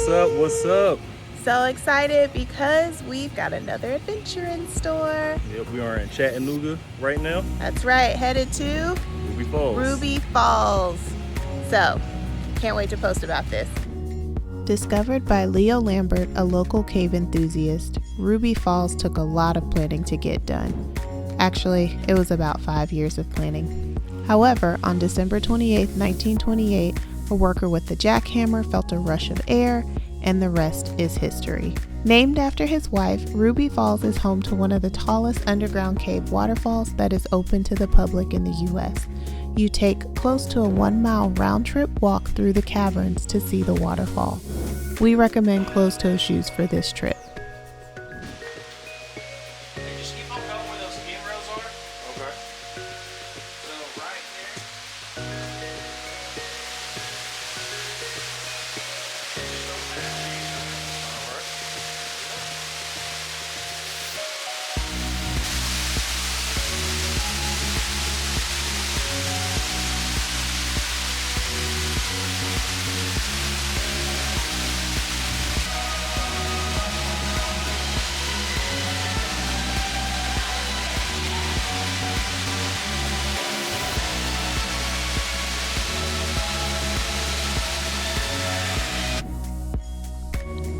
What's up? What's up? So excited because we've got another adventure in store. Yep, we are in Chattanooga right now. That's right, headed to Ruby Falls. So, can't wait to post about this. Discovered by Leo Lambert, a local cave enthusiast, Ruby Falls took a lot of planning to get done. Actually, it was about 5 years of planning. However, on December 28, 1928, a worker with the jackhammer felt a rush of air, and the rest is history. Named after his wife, Ruby Falls is home to one of the tallest underground cave waterfalls that is open to the public in the U.S. You take close to a 1-mile round-trip walk through the caverns to see the waterfall. We recommend closed-toe shoes for this trip. Just keep on going where those handrails are. Okay. So right there.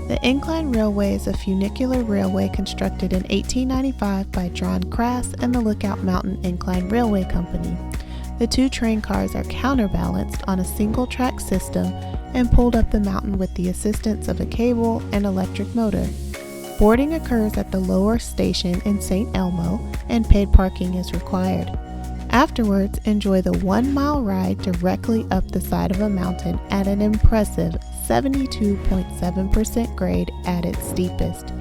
The Incline Railway is a funicular railway constructed in 1895 by John Crass and the Lookout Mountain Incline Railway Company. The two train cars are counterbalanced on a single-track system and pulled up the mountain with the assistance of a cable and electric motor. Boarding occurs at the lower station in St. Elmo, and paid parking is required. Afterwards, enjoy the 1-mile ride directly up the side of a mountain at an impressive 72.7% grade at its steepest.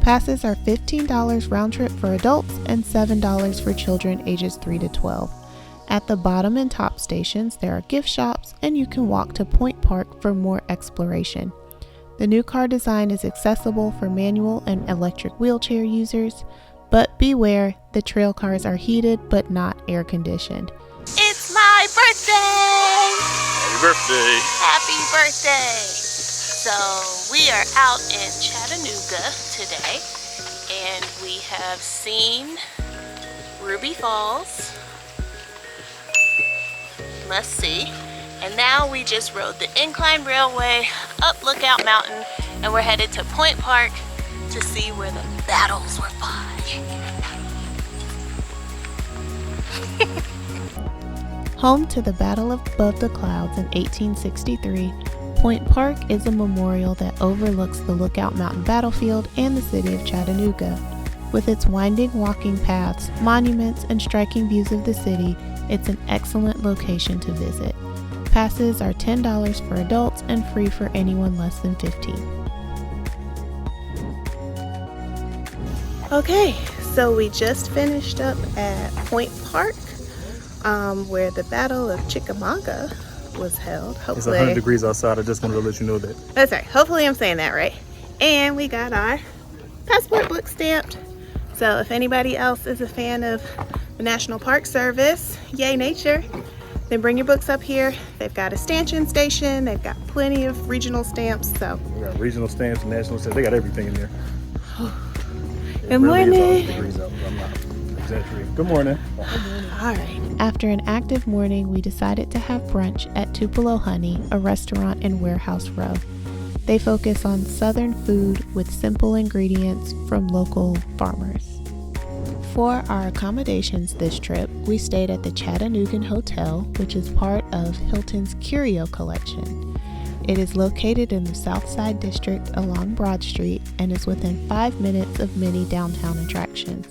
Passes are $15 round trip for adults and $7 for children ages 3 to 12. At the bottom and top stations, there are gift shops, and you can walk to Point Park for more exploration. The new car design is accessible for manual and electric wheelchair users, but beware, the trail cars are heated but not air conditioned. It's my birthday! Happy birthday. Happy birthday! So we are out in Chattanooga today, and we have seen Ruby Falls, must see, and now we just rode the Incline Railway up Lookout Mountain, and we're headed to Point Park to see where the battles were fought. Home to the Battle Above the Clouds in 1863, Point Park is a memorial that overlooks the Lookout Mountain battlefield and the city of Chattanooga. With its winding walking paths, monuments, and striking views of the city, it's an excellent location to visit. Passes are $10 for adults and free for anyone less than 15. Okay, so we just finished up at Point Park, where the Battle of Chickamuaga was held. Hopefully, It's 100 degrees outside. I just wanted to let you know that. That's right. Hopefully I'm saying that right. And we got our passport book stamped. So if anybody else is a fan of the National Park Service, yay nature, then bring your books up here. They've got a stanchion station. They've got plenty of regional stamps. So We got regional stamps, national stamps. They got everything in there. good morning. Degrees out. I'm not exaggerating. Good morning. All right. After an active morning, we decided to have brunch at Tupelo Honey, a restaurant in Warehouse Row. They focus on Southern food with simple ingredients from local farmers. For our accommodations this trip, we stayed at the Chattanoogan Hotel, which is part of Hilton's Curio Collection. It is located in the South Side District along Broad Street and is within 5 minutes of many downtown attractions.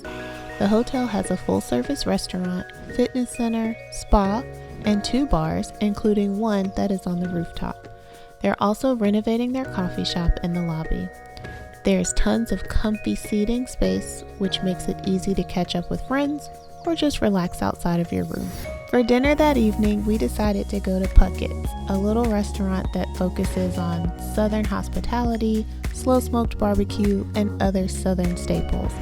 The hotel has a full-service restaurant, fitness center, spa, and 2 bars, including one that is on the rooftop. They're also renovating their coffee shop in the lobby. There's tons of comfy seating space, which makes it easy to catch up with friends or just relax outside of your room. For dinner that evening, we decided to go to Puckett's, a little restaurant that focuses on Southern hospitality, slow-smoked barbecue, and other Southern staples.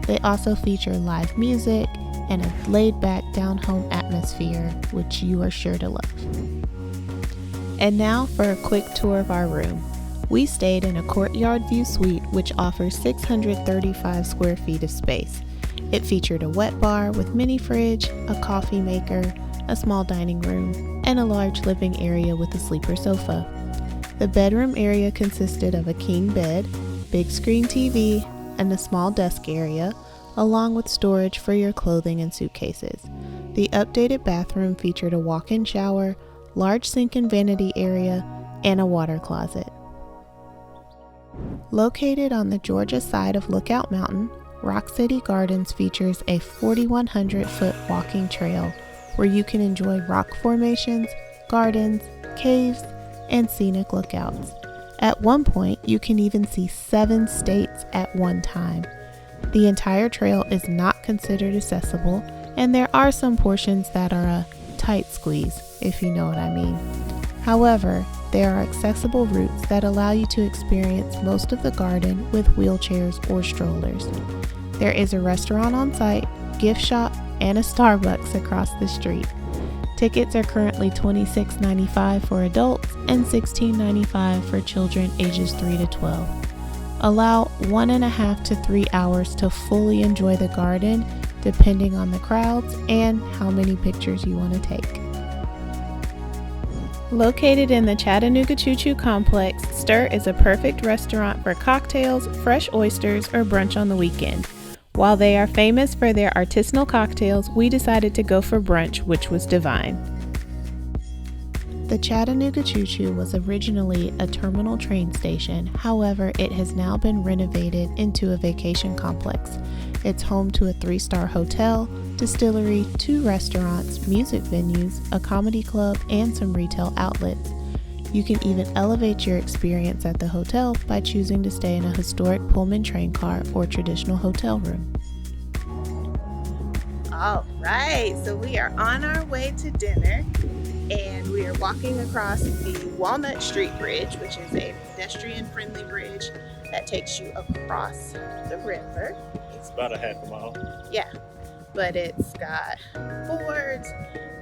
They also feature live music and a laid-back, down-home atmosphere, which you are sure to love. And now for a quick tour of our room. We stayed in a courtyard view suite which offers 635 square feet of space. It featured a wet bar with mini fridge, a coffee maker, a small dining room, and a large living area with a sleeper sofa. The bedroom area consisted of a king bed, big screen TV, and a small desk area, along with storage for your clothing and suitcases. The updated bathroom featured a walk-in shower, large sink and vanity area, and a water closet. Located on the Georgia side of Lookout Mountain, Rock City Gardens features a 4,100-foot walking trail where you can enjoy rock formations, gardens, caves, and scenic lookouts. At one point, you can even see 7 states at one time. The entire trail is not considered accessible, and there are some portions that are a tight squeeze, if you know what I mean. However, there are accessible routes that allow you to experience most of the garden with wheelchairs or strollers. There is a restaurant on site, gift shop, and a Starbucks across the street. Tickets are currently $26.95 for adults and $16.95 for children ages 3 to 12. Allow 1.5 to 3 hours to fully enjoy the garden, depending on the crowds and how many pictures you want to take. Located in the Chattanooga Choo complex, Stir is a perfect restaurant for cocktails, fresh oysters, or brunch on the weekend. While they are famous for their artisanal cocktails, we decided to go for brunch, which was divine. The Chattanooga Choo was originally a terminal train station, however, it has now been renovated into a vacation complex. It's home to a 3-star hotel, distillery, 2 restaurants, music venues, a comedy club, and some retail outlets. You can even elevate your experience at the hotel by choosing to stay in a historic Pullman train car or traditional hotel room. All right, so we are on our way to dinner, and we are walking across the Walnut Street Bridge, which is a pedestrian-friendly bridge that takes you across the river. It's about a half a mile. Yeah, but it's got boards.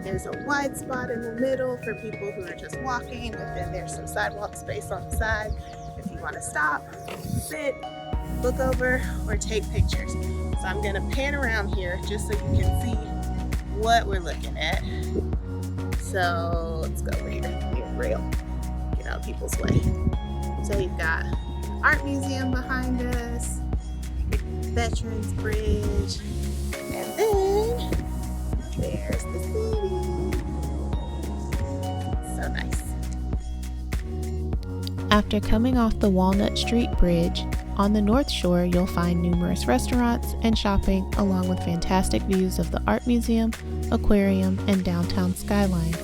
There's a wide spot in the middle for people who are just walking, but then there's some sidewalk space on the side if you want to stop, sit, look over, or take pictures. So I'm going to pan around here just so you can see what we're looking at. So let's go over here. Rail. Get out of people's way. So you've got art museum behind us, Veterans Bridge, and then there's the city. So nice. After coming off the Walnut Street Bridge, on the North Shore you'll find numerous restaurants and shopping along with fantastic views of the art museum, aquarium, and downtown skyline.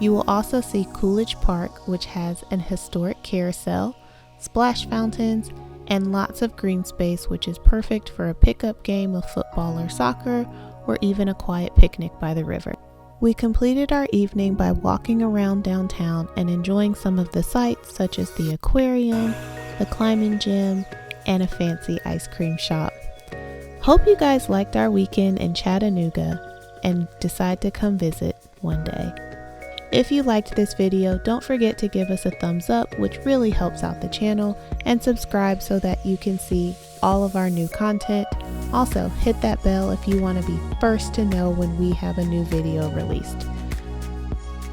You will also see Coolidge Park, which has an historic carousel, splash fountains, and lots of green space, which is perfect for a pickup game of football or soccer, or even a quiet picnic by the river. We completed our evening by walking around downtown and enjoying some of the sights such as the aquarium, the climbing gym, and a fancy ice cream shop. Hope you guys liked our weekend in Chattanooga and decide to come visit one day. If you liked this video, don't forget to give us a thumbs up, which really helps out the channel, and subscribe so that you can see all of our new content. Also, hit that bell if you want to be first to know when we have a new video released.